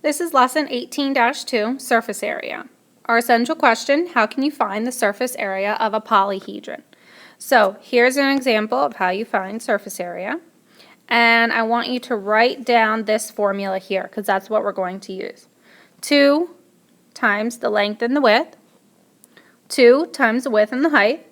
This is lesson 18-2, surface area. Our essential question, how can you find the surface area of a polyhedron? So here's an example of how you find surface area. And I want you to write down this formula here because that's what we're going to use. 2 times the length and the width, 2 times the width and the height,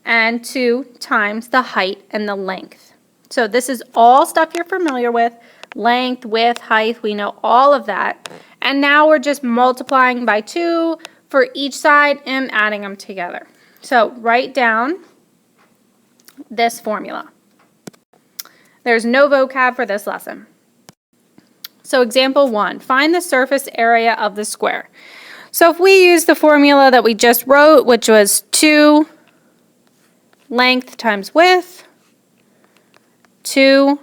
and 2 times the height and the length. So this is all stuff you're familiar with. Length, width, height, we know all of that. And now we're just multiplying by 2 for each side and adding them together. So write down this formula. There's no vocab for this lesson. So example 1, find the surface area of the square. So if we use the formula that we just wrote, which was 2 length times width, 2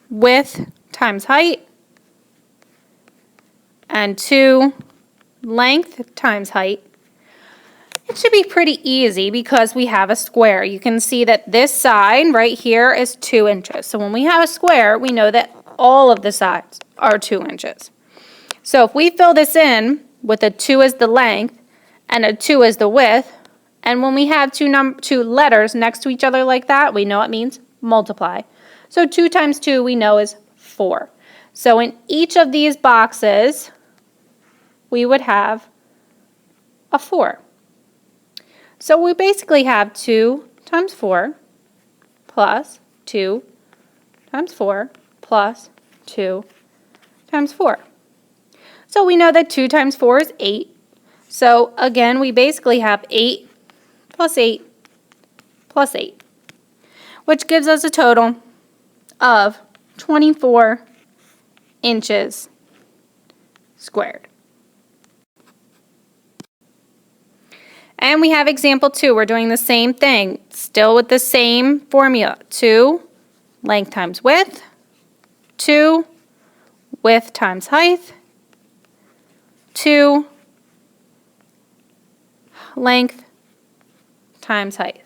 width times height, and 2 length times height, it should be pretty easy because we have a square. You can see that this side right here is 2 inches. So when we have a square, we know that all of the sides are 2 inches. So if we fill this in with a 2 as the length and a 2 as the width, and when we have two letters next to each other like that, we know it means multiply. So 2 times 2 we know is 4. So in each of these boxes, we would have a 4. So we basically have 2 times 4 plus 2 times 4 plus 2 times 4. So we know that 2 times 4 is 8. So again, we basically have 8 plus 8 plus 8, which gives us a total of 24 inches squared. And we have example 2. We're doing the same thing, still with the same formula. 2 length times width, 2 width times height, 2 length times height.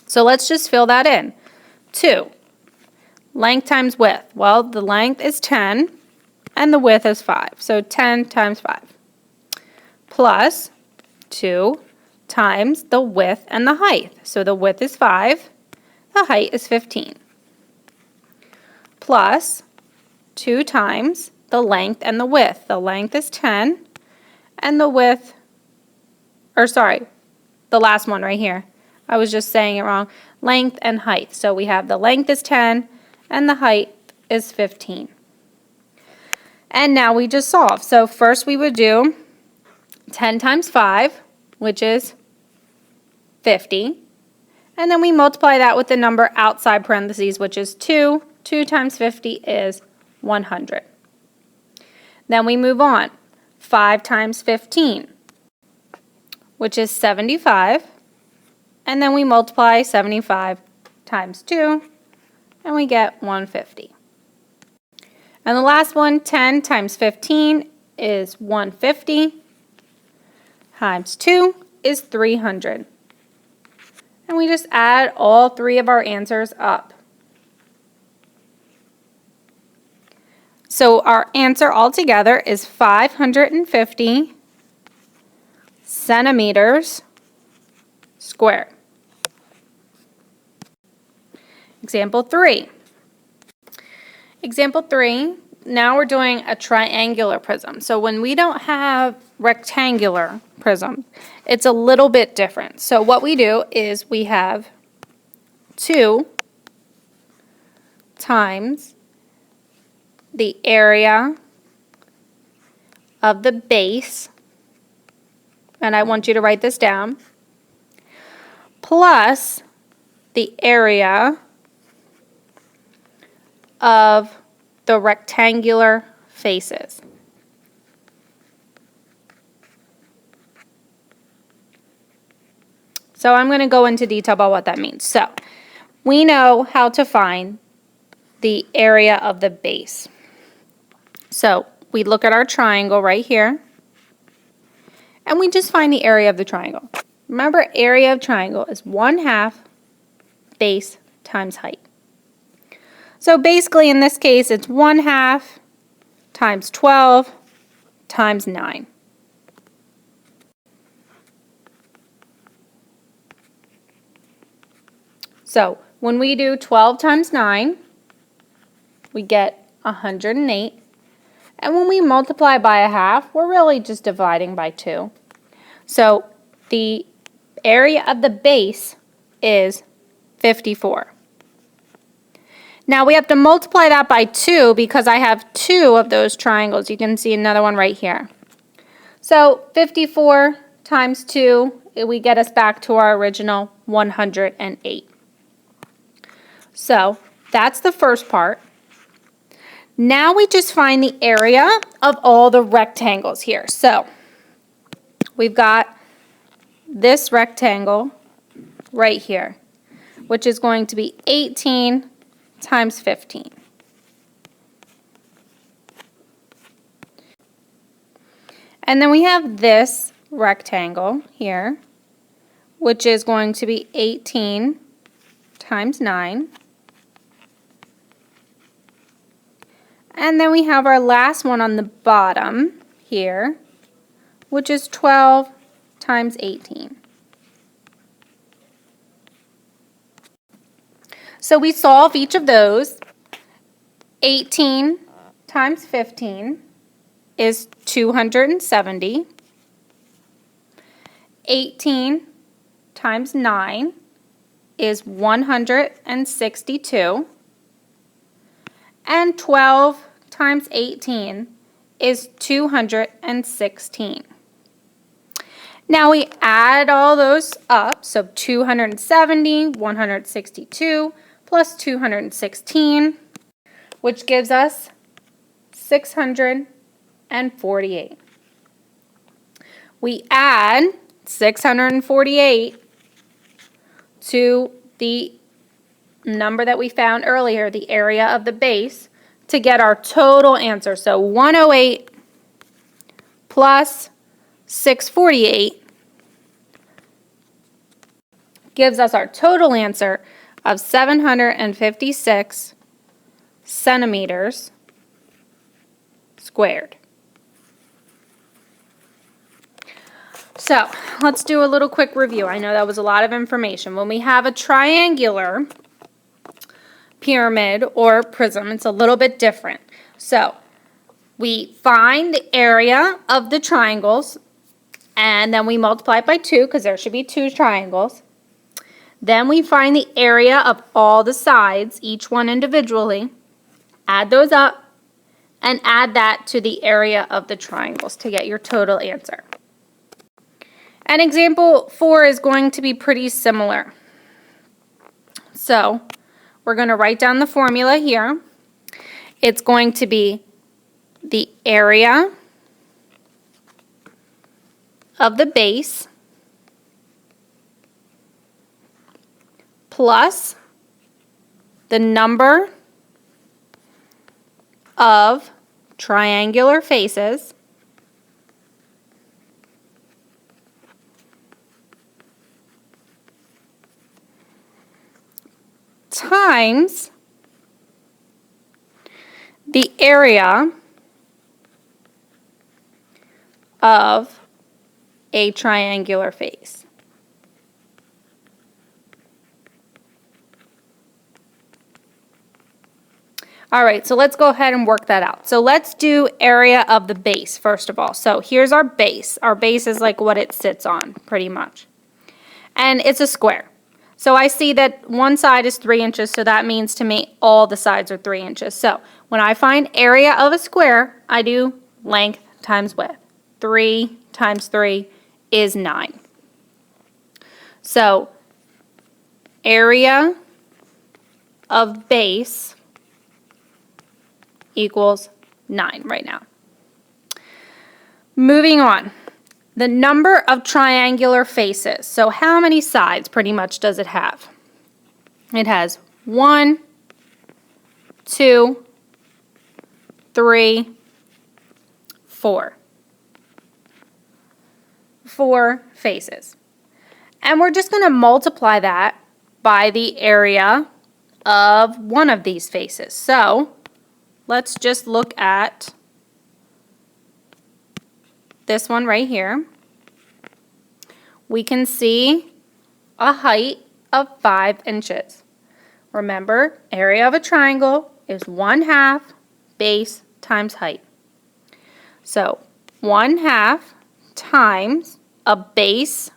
So let's just fill that in. 2 length times width. Well, the length is 10 and the width is 5. So 10 times 5 plus 2 times the width and the height. So the width is 5, the height is 15. Plus 2 times the length and the width. The length is 10 and the width, the last one right here. I was just saying it wrong. Length and height. So we have the length is 10 and the height is 15. And now we just solve. So first we would do 10 times 5, which is 50. And then we multiply that with the number outside parentheses, which is 2. 2 times 50 is 100. Then we move on. 5 times 15, which is 75. And then we multiply 75 times 2, and we get 150. And the last one, 10 times 15 is 150, times 2 is 300. And we just add all 3 of our answers up. So our answer altogether is 550 centimeters squared. Example 3. Example 3, now we're doing a triangular prism. So when we don't have rectangular prism, it's a little bit different. So what we do is we have 2 times the area of the base, and I want you to write this down, plus the area of the rectangular faces. So I'm going to go into detail about what that means. So we know how to find the area of the base. So we look at our triangle right here, and we just find the area of the triangle. Remember, area of triangle is 1/2 base times height. So basically in this case it's 1/2 times 12 times 9. So when we do 12 times 9, we get 108. And when we multiply by a half, we're really just dividing by 2. So the area of the base is 54. Now we have to multiply that by 2 because I have 2 of those triangles. You can see another one right here. So 54 times 2, we get us back to our original 108. So that's the first part. Now we just find the area of all the rectangles here. So we've got this rectangle right here, which is going to be 18 times 15. And then we have this rectangle here, which is going to be 18 times 9. And then we have our last one on the bottom here, which is 12 times 18. So we solve each of those. 18 times 15 is 270. 18 times 9 is 162. And 12 times 18 is 216. Now we add all those up, so 270, 162, plus 216, which gives us 648. We add 648 to the number that we found earlier, the area of the base, to get our total answer. So 108 plus 648 gives us our total answer of 756 centimeters squared. So let's do a little quick review. I know that was a lot of information. When we have a triangular pyramid or prism, it's a little bit different. So we find the area of the triangles, and then we multiply it by 2 because there should be 2 triangles. Then we find the area of all the sides, each one individually, add those up, and add that to the area of the triangles to get your total answer. And example 4 is going to be pretty similar. So we're going to write down the formula here. It's going to be the area of the base plus the number of triangular faces times the area of a triangular face. All right, so let's go ahead and work that out. So let's do area of the base first of all. So here's our base. Our base is like what it sits on, pretty much. And it's a square. So I see that one side is 3 inches, so that means to me all the sides are 3 inches. So when I find area of a square, I do length times width. 3 times 3 is 9. So area of base equals 9 right now. Moving on. The number of triangular faces. So how many sides pretty much does it have? It has 1, 2, 3, 4. 4 faces. And we're just going to multiply that by the area of one of these faces. So let's just look at this one right here, we can see a height of 5 inches. Remember, area of a triangle is 1/2 base times height. So 1/2 times a base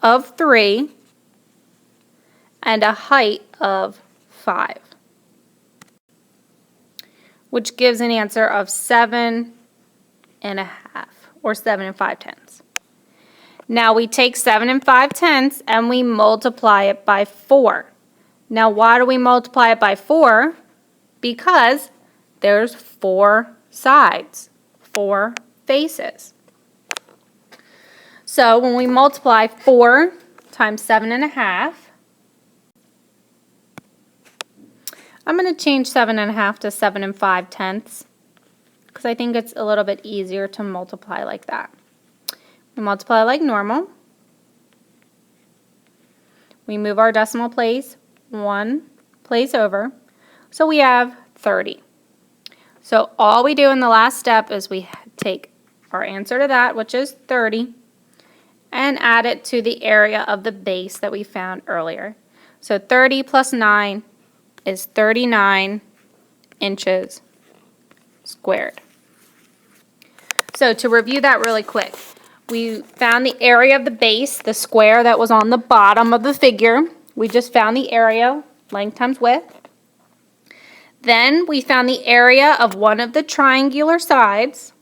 of 3 and a height of 5, which gives an answer of 7 1/2 or 7 5/10. Now we take 7 5/10 and we multiply it by 4. Now why do we multiply it by 4? Because there's 4 sides, 4 faces. So when we multiply 4 times 7 1/2, I'm going to change 7 1/2 to 7 5/10 because I think it's a little bit easier to multiply like that. We multiply like normal. We move our decimal place 1 place over. So we have 30. So all we do in the last step is we take our answer to that, which is 30, and add it to the area of the base that we found earlier. So 30 plus 9 is 39 inches squared. So to review that really quick, we found the area of the base, the square that was on the bottom of the figure. We just found the area, length times width. Then we found the area of one of the triangular sides.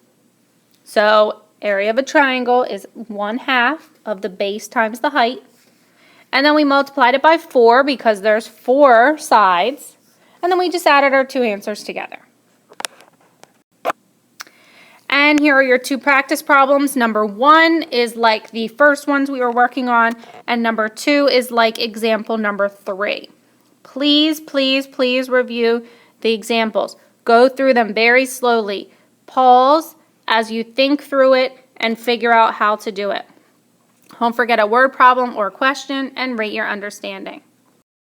So area of a triangle is 1/2 of the base times the height. And then we multiplied it by 4 because there's 4 sides. And then we just added our 2 answers together. And here are your 2 practice problems. Number 1 is like the first ones we were working on, and number 2 is like example number 3. Please, please, please review the examples. Go through them very slowly. Pause as you think through it and figure out how to do it. Don't forget a word problem or question and rate your understanding.